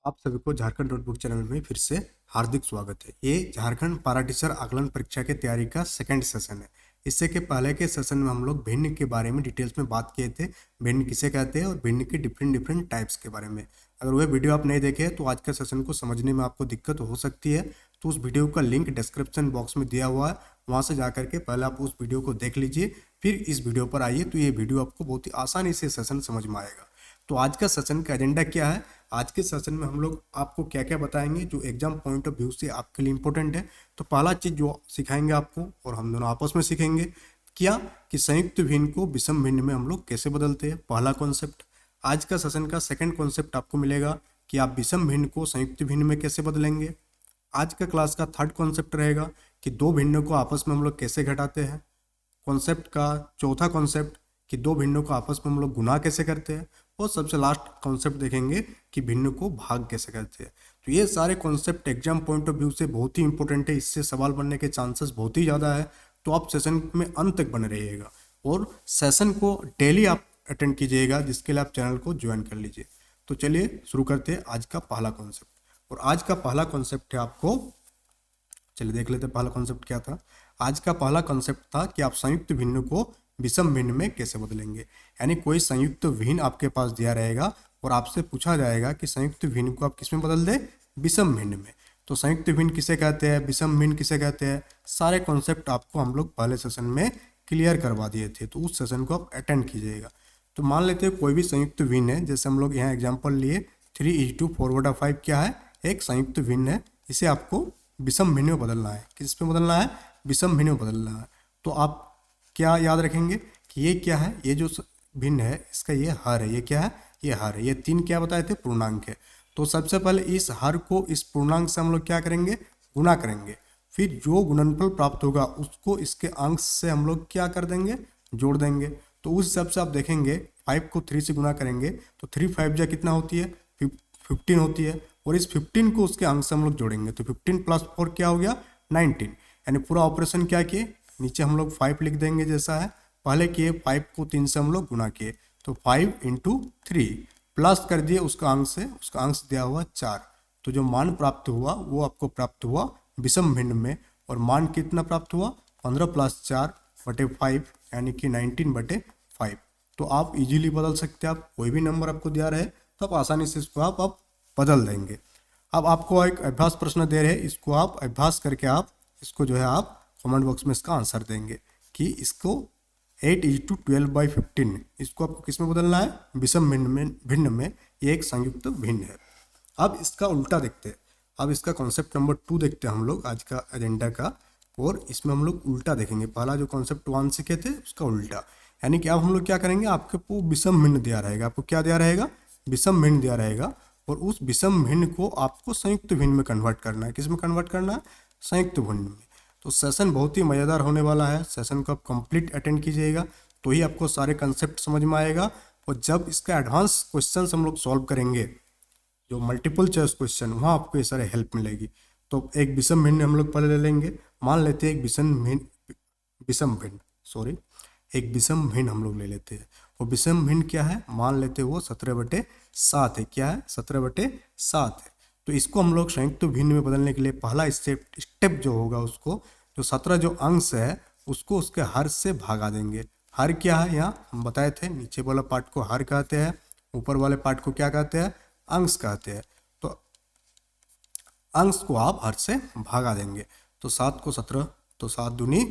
आप सभी को झारखंड नोटबुक चैनल में फिर से हार्दिक स्वागत है। ये झारखंड पारा टीचर आकलन परीक्षा की तैयारी का सेकंड सेशन है। इससे के पहले के सेशन में हम लोग भिन्न के बारे में डिटेल्स में बात किए थे, भिन्न किसे कहते हैं और भिन्न के डिफरेंट डिफरेंट टाइप्स के बारे में। अगर वह वीडियो आप नहीं देखे तो आज का सेशन को समझने में आपको दिक्कत हो सकती है, तो उस वीडियो का लिंक डिस्क्रिप्शन बॉक्स में दिया हुआ है, वहाँ से जा करके पहले आप उस वीडियो को देख लीजिए, फिर इस वीडियो पर आइए। तो ये वीडियो आपको बहुत ही आसानी से सेशन समझ में आएगा। तो आज का सेशन का एजेंडा क्या है, आज के सेशन में हम लोग आपको क्या क्या बताएंगे जो एग्जाम पॉइंट ऑफ व्यू से आपके लिए इंपॉर्टेंट है। तो पहला चीज़ जो सिखाएंगे आपको और हम दोनों आपस में सीखेंगे क्या कि संयुक्त भिन्न को विषम भिन्न में हम लोग कैसे बदलते हैं, पहला कॉन्सेप्ट। आज का सेशन का सेकंड कॉन्सेप्ट आपको मिलेगा कि आप विषम भिन्न को संयुक्त भिन्न में कैसे बदलेंगे। आज का क्लास का थर्ड कॉन्सेप्ट रहेगा कि दो भिन्नों को आपस में हम लोग कैसे घटाते हैं। कॉन्सेप्ट का चौथा कॉन्सेप्ट कि दो भिन्नों को आपस में हम लोग गुणा कैसे करते हैं। और सबसे लास्ट कॉन्सेप्ट देखेंगे कि भिन्न को भाग कैसे करते हैं। तो ये सारे concept exam point of view से बहुत ही इंपॉर्टेंट है, इससे सवाल बनने के चांसेस बहुत ही ज़्यादा है। तो आप सेशन में अंत तक बने रहिएगा और सेशन को डेली आप अटेंड कीजिएगा, जिसके लिए आप चैनल को ज्वाइन कर लीजिए। तो चलिए शुरू करते हैं आज का पहला कॉन्सेप्ट। और आज का पहला कॉन्सेप्ट है आपको, चलिए देख लेते हैं पहला कॉन्सेप्ट क्या था। आज का पहला कॉन्सेप्ट था कि आप संयुक्त भिन्न को विषम भिन्न में कैसे बदलेंगे। यानी कोई संयुक्त भिन्न आपके पास दिया रहेगा और आपसे पूछा जाएगा कि संयुक्त भिन्न को आप किस में बदल दें, विषम भिन्न में। तो संयुक्त भिन्न किसे कहते हैं, विषम भिन्न किसे कहते हैं, सारे कॉन्सेप्ट आपको हम लोग पहले सेशन में क्लियर करवा दिए थे, तो उस सेशन को आप अटेंड कीजिएगा। तो मान लेते हैं कोई भी संयुक्त भिन्न है, जैसे हम लोग यहाँ एग्जाम्पल लिए 3:2 4/5 क्या है, एक संयुक्त भिन्न है। इसे आपको विषम भिन्न में बदलना है। किस में बदलना है, विषम भिन्न में बदलना है। तो आप क्या याद रखेंगे कि ये क्या है, ये जो भिन्न है इसका ये हर है, ये क्या है, ये हर है। ये तीन क्या बताए थे, पूर्णांक है। तो सबसे पहले इस हर को इस पूर्णांक से हम लोग क्या करेंगे, गुणा करेंगे। फिर जो गुणनफल प्राप्त होगा उसको इसके अंश से हम लोग क्या कर देंगे, जोड़ देंगे। तो उस हिसाब से आप देखेंगे 5 को 3 से गुणा करेंगे तो 3 5 जा कितना होती है, 15 होती है। और इस 15 को उसके अंश से हम लोग जोड़ेंगे तो 15 + 4 क्या हो गया, 19। यानी पूरा ऑपरेशन क्या किए, नीचे हम लोग 5 लिख देंगे जैसा है पहले किए, 5 को 3 से हम लोग गुणा किए तो 5 × 3 प्लस कर दिए उसका अंश से, उसका अंश दिया हुआ 4। तो जो मान प्राप्त हुआ वो आपको प्राप्त हुआ विषम भिन्न में। और मान कितना प्राप्त हुआ, 15 + 4/5 यानी कि 19/5। तो आप इजीली बदल सकते हैं। आप कोई भी नंबर आपको दिया रहे तो आप आसानी से इसको आप बदल देंगे। अब आपको एक अभ्यास प्रश्न दे रहे हैं, इसको आप अभ्यास करके आप इसको जो है आप कमेंट बॉक्स में इसका आंसर देंगे कि इसको 8:12/15 इसको आपको किस में बदलना है, विषम भिन्न में। ये एक संयुक्त भिन्न है। अब इसका उल्टा देखते हैं। अब इसका कॉन्सेप्ट नंबर 2 देखते हैं हम लोग आज का एजेंडा का, और इसमें हम लोग उल्टा देखेंगे। पहला जो कॉन्सेप्ट 1 सीखे थे उसका उल्टा, यानी कि अब हम लोग क्या करेंगे, आपको विषम भिन्न दिया रहेगा। आपको क्या दिया रहेगा, विषम भिन्न दिया रहेगा। और उस विषम भिन्न को आपको संयुक्त भिन्न में कन्वर्ट करना है। किस में कन्वर्ट करना है, संयुक्त भिन्न में। तो सेशन बहुत ही मज़ेदार होने वाला है। सेशन को आप कंप्लीट अटेंड कीजिएगा तो ही आपको सारे कंसेप्ट समझ में आएगा। और जब इसका एडवांस क्वेश्चन हम लोग सॉल्व करेंगे, जो मल्टीपल चॉइस क्वेश्चन, वहाँ आपको ये सारे हेल्प मिलेगी। तो एक विषम भिन्न हम लोग पहले ले लेंगे। मान लेते हैं एक एक विषम भिन्न हम लोग ले लेते हैं। और विषम भिन्न क्या है, मान लेते हैं वो 17/7 है। क्या है, 17/7 है। तो इसको हम लोग संयुक्त भिन्न में बदलने के लिए पहला स्टेप जो होगा, उसको जो 17 जो अंश है उसको उसके हर से भागा देंगे। हर क्या है, यहाँ हम बताए थे नीचे वाला पार्ट को हर कहते हैं, ऊपर वाले पार्ट को क्या कहते हैं, अंश कहते हैं। तो अंश को आप हर से भागा देंगे। तो 7 को 17, तो 7 दूनी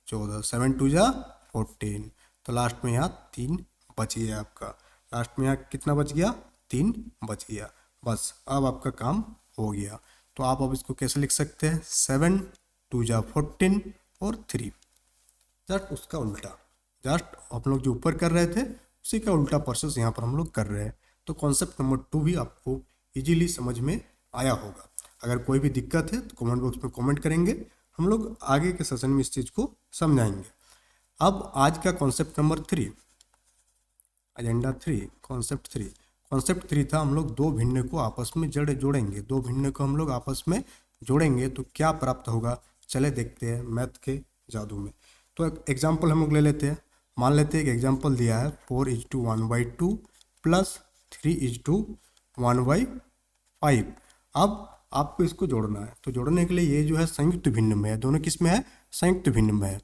14, 7 2 जा 14। तो लास्ट में यहाँ 3 बच गया आपका। लास्ट में यहाँ कितना बच गया, 3 बच गया। बस अब आपका काम हो गया। तो आप अब इसको कैसे लिख सकते हैं, 7 2 जा 14 और 3, जस्ट उसका उल्टा। जस्ट आप लोग जो ऊपर कर रहे थे उसी का उल्टा प्रोसेस यहाँ पर हम लोग कर रहे हैं। तो कॉन्सेप्ट नंबर 2 भी आपको इजीली समझ में आया होगा। अगर कोई भी दिक्कत है तो कमेंट बॉक्स में कमेंट करेंगे, हम लोग आगे के सेशन में इस चीज़ को समझाएंगे। अब आज का कॉन्सेप्ट नंबर 3, एजेंडा 3, कॉन्सेप्ट 3 था हम लोग दो भिन्न को आपस में जोड़ेंगे। दो भिन्न को हम लोग आपस में जोड़ेंगे तो क्या प्राप्त होगा, चले देखते हैं मैथ के जादू में। तो एक एग्जाम्पल हम लोग ले लेते हैं। मान लेते हैं एक एग्जाम्पल दिया है 4:1/2 + 3:1/4। 5। अब आपको इसको जोड़ना है, तो जोड़ने के लिए ये जो है संयुक्त भिन्न में है, दोनों किस में है, संयुक्त भिन्न में है।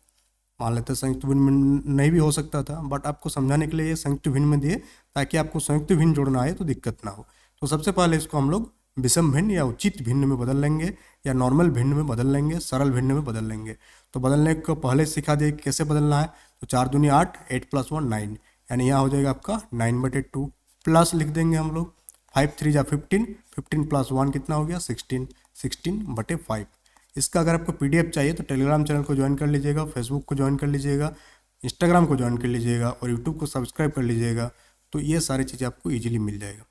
मान लेते हैं संयुक्त भिन्न में नहीं भी हो सकता था, बट आपको समझाने के लिए ये संयुक्त भिन्न में दिए ताकि आपको संयुक्त भिन्न जोड़ना आए तो दिक्कत ना हो। तो सबसे पहले इसको हम लोग विषम भिन्न या उचित भिन्न में बदल लेंगे, या नॉर्मल भिन्न में बदल लेंगे, सरल भिन्न में बदल लेंगे। तो बदलने को पहले सिखा दिए कैसे बदलना है। तो 4 दूनी 8, 8 + 1 9, यानी यहाँ हो जाएगा आपका 9/2 प्लस लिख देंगे हम लोग 5 3 जा 15, 15 + 1 कितना हो गया 16, 16/5। इसका अगर आपको पीडीएफ चाहिए तो टेलीग्राम चैनल को ज्वाइन कर लीजिएगा, फेसबुक को ज्वाइन कर लीजिएगा, इंस्टाग्राम को ज्वाइन कर लीजिएगा और यूट्यूब को सब्सक्राइब कर लीजिएगा। तो ये सारी चीज़ें आपको ईजिली मिल जाएगा।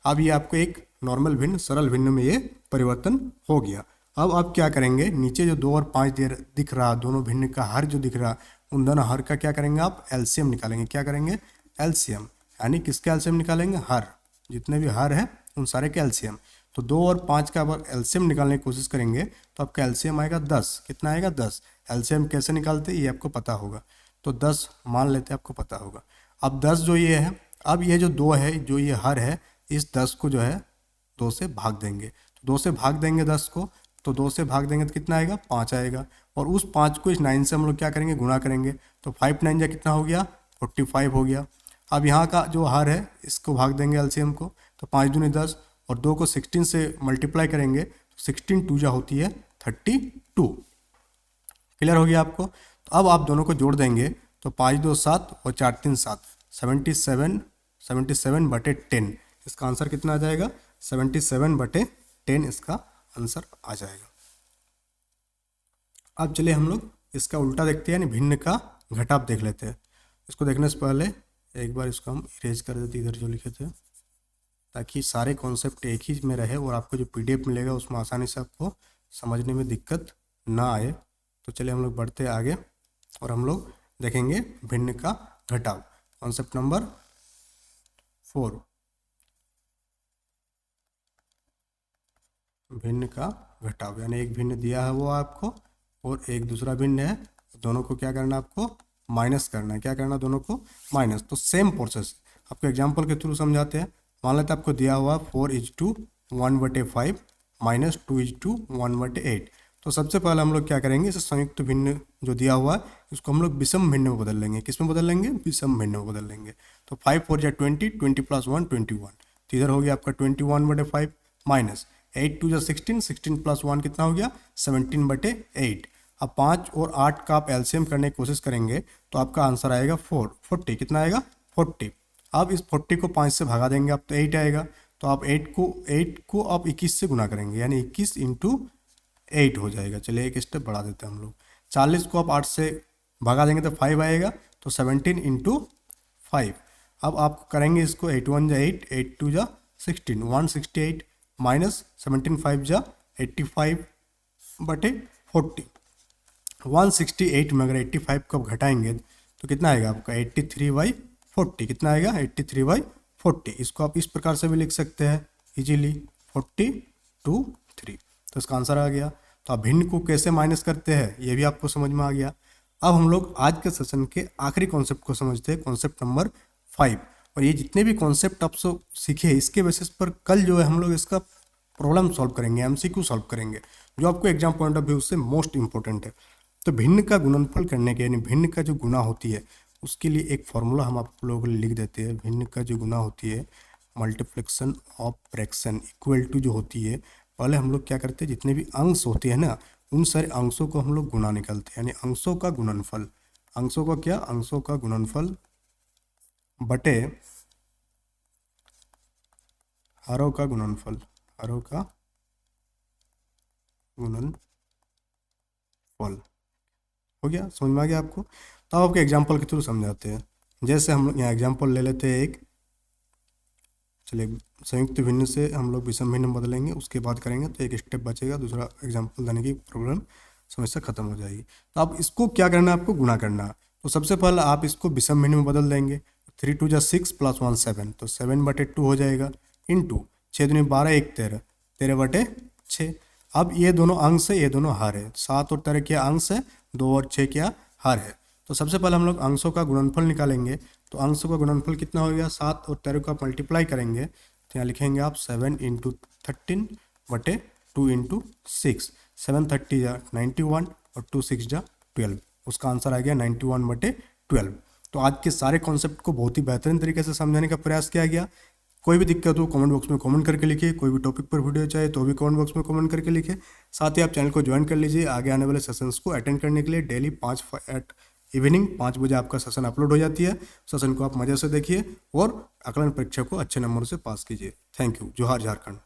अब ये आपको एक नॉर्मल भिन्न सरल भिन्न में ये परिवर्तन हो गया। अब आप क्या करेंगे, नीचे जो 2 और 5 दिख रहा, दोनों भिन्न का हर जो दिख रहा, उन दोनों हर का क्या करेंगे आप, एलसीएम निकालेंगे। क्या करेंगे, एलसीएम, यानी किसका एलसीएम निकालेंगे, हर, जितने भी हर है उन सारे के एलसीएम। तो 2 और 5 का अगर एलसीएम निकालने की कोशिश करेंगे तो आपका एलसीएम आएगा 10। कितना आएगा, 10। एलसीएम कैसे निकालते हैं ये आपको पता होगा, तो 10 मान लेते हैं आपको पता होगा। अब 10 जो ये है, अब ये जो 2 है, जो ये हर है, इस 10 को जो है 2 से भाग देंगे। तो 2 से भाग देंगे 10 को, तो 2 से भाग देंगे तो कितना आएगा, 5 आएगा। और उस 5 को इस 9 से हम लोग क्या करेंगे, गुणा करेंगे। तो 5 9 जा कितना हो गया, 45 हो गया। अब यहाँ का जो हर है इसको भाग देंगे एलसीएम को, तो 5 दूनी 10 और 2 को 16 से मल्टीप्लाई करेंगे तो 16 2 जा होती है 32। क्लियर हो गया आपको। तो अब आप दोनों को जोड़ देंगे तो 5 2 7 और 4 3 7, 77/10। इसका आंसर कितना आ जाएगा, 77/10 इसका आंसर आ जाएगा। अब चलिए हम लोग इसका उल्टा देखते हैं, यानी भिन्न का घटाव देख लेते हैं। इसको देखने से पहले एक बार इसको हम इरेज कर देते इधर जो लिखे थे, ताकि सारे कॉन्सेप्ट एक ही में रहे और आपको जो पीडीएफ मिलेगा उसमें आसानी से आपको समझने में दिक्कत ना आए। तो चलिए हम लोग बढ़ते आगे और हम लोग देखेंगे भिन्न का घटाव। कॉन्सेप्ट नंबर 4, भिन्न का घटाव, यानी एक भिन्न दिया है वो आपको और एक दूसरा भिन्न है, दोनों को क्या करना है, आपको माइनस करना है। क्या करना, दोनों को माइनस। तो सेम प्रोसेस आपको एग्जांपल के थ्रू समझाते हैं। मान लेते हैं आपको दिया हुआ 4:1/5 माइनस 2:1/8। तो सबसे पहले हम लोग क्या करेंगे, इसे संयुक्त भिन्न जो दिया हुआ है इसको हम लोग विषम भिन्न में बदल लेंगे। किस में बदल लेंगे, विषम भिन्न में बदल लेंगे। तो 5 4 जा 20, 20 + 1 21। तो इधर हो गया आपका 21/5 माइनस 8 2 जा 16, 16 + 1 कितना हो गया 17/8। अब 5 और 8 का आप एलसीएम करने की कोशिश करेंगे तो आपका आंसर आएगा 40। कितना आएगा, 40। अब इस 40 को 5 से भगा देंगे आप तो 8 आएगा। तो आप 8 को आप 21 से गुना करेंगे, यानी 21 × 8 हो जाएगा। चलिए एक स्टेप बढ़ा देते हैं हम लोग। 40 को आप 8 से भगा देंगे तो 5 आएगा, तो 17 × 5। अब आप करेंगे इसको 8 1 जा 8, 8 2 जा 16, 168 माइनस 17 5 जा 85/40। 168 में अगर 85 को आप घटाएंगे तो कितना आएगा आपका 83/40। कितना आएगा 83/40। इसको आप इस प्रकार से भी लिख सकते हैं इजीली, 40/3। तो इसका आंसर आ गया। तो आप भिन्न को कैसे माइनस करते हैं ये भी आपको समझ में आ गया। अब हम लोग आज के सेशन के आखिरी कॉन्सेप्ट को समझते हैं, कॉन्सेप्ट नंबर 5। और ये जितने भी कॉन्सेप्ट आप सब सीखे इसके बेसिस पर कल जो है हम लोग इसका प्रॉब्लम सॉल्व करेंगे, एमसीक्यू सॉल्व करेंगे, जो आपको एग्जाम पॉइंट ऑफ व्यू से मोस्ट इंपॉर्टेंट है। तो भिन्न का गुणनफल करने के, यानी भिन्न का जो गुना होती है उसके लिए एक फॉर्मूला हम आप लोगों को लिख देते हैं। भिन्न का जो गुना होती है, multiplication of fraction equal to जो होती है, पहले हम लोग क्या करते हैं, जितने भी अंश होते हैं ना उन सारे अंशों को हम लोग गुना निकालते हैं, यानी अंशों का गुणनफल। अंशों का क्या, अंशों का गुणनफल बटे हरों का गुणनफल, हरों का गुणनफल। हो गया, समझ में आ गया आपको। तो आपके एग्जाम्पल के थ्रू समझाते हैं। जैसे हम लोग यहाँ एग्जाम्पल ले लेते हैं एक, चलिए संयुक्त भिन्न से हम लोग विषम भिन्न में बदलेंगे, उसके बाद करेंगे तो एक स्टेप बचेगा, दूसरा एग्जाम्पल देने की प्रॉब्लम समस्या खत्म हो जाएगी। तो अब इसको क्या करना है, आपको गुणा करना है। तो सबसे पहले आप इसको विषम भिन्न में बदल देंगे। 3 2 जा 6 + 1 7, तो 7/2 हो जाएगा, इंटू 6 दूनी 12 1 13, 13/6। अब ये दोनों अंश है, ये दोनों हर है। 7 और 13 क्या अंश है, 2 और 6 क्या हर है। तो सबसे पहले हम लोग अंशों का गुणनफल निकालेंगे। तो अंशों का गुणनफल कितना हो गया, 7 और 13 को आप मल्टीप्लाई करेंगे तो यहाँ लिखेंगे आप 7 × 13/2 इंटू 6, 730 जा 91 और 2 6 जा 12, उसका आंसर आ गया 91/12। तो आज के सारे कॉन्सेप्ट को बहुत ही बेहतरीन तरीके से समझाने का प्रयास किया गया। कोई भी दिक्कत हो कमेंट बॉक्स में कमेंट करके लिखिए, कोई भी टॉपिक पर वीडियो चाहे तो भी कमेंट बॉक्स में कमेंट करके लिखिए। साथ ही आप चैनल को ज्वाइन कर लीजिए आगे आने वाले सेशंस को अटेंड करने के लिए। डेली 5 बजे आपका सेशन अपलोड हो जाती है। सेशन को आप मजे से देखिए और आकलन परीक्षा को अच्छे नंबर से पास कीजिए। Thank you. जोहार झारखंड।